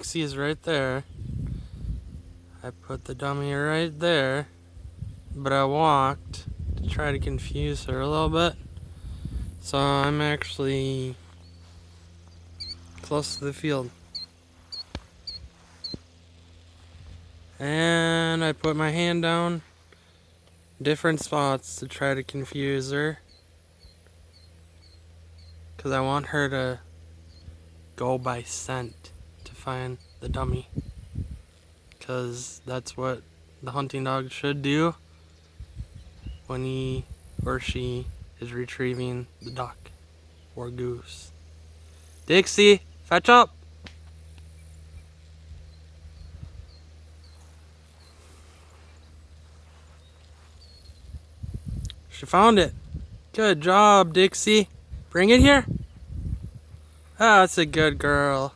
Dixie is right there. I put the dummy right there, but I walked to try to confuse her a little bit. So I'm actually close to the field. And I put my hand down, different spots to try to confuse her. Because I want her to go by scent to find the dummy. Because that's what the hunting dog should do when he or she is retrieving the duck or goose. Dixie, fetch up! She found it. Good job, Dixie. Bring it here. Ah, that's a good girl.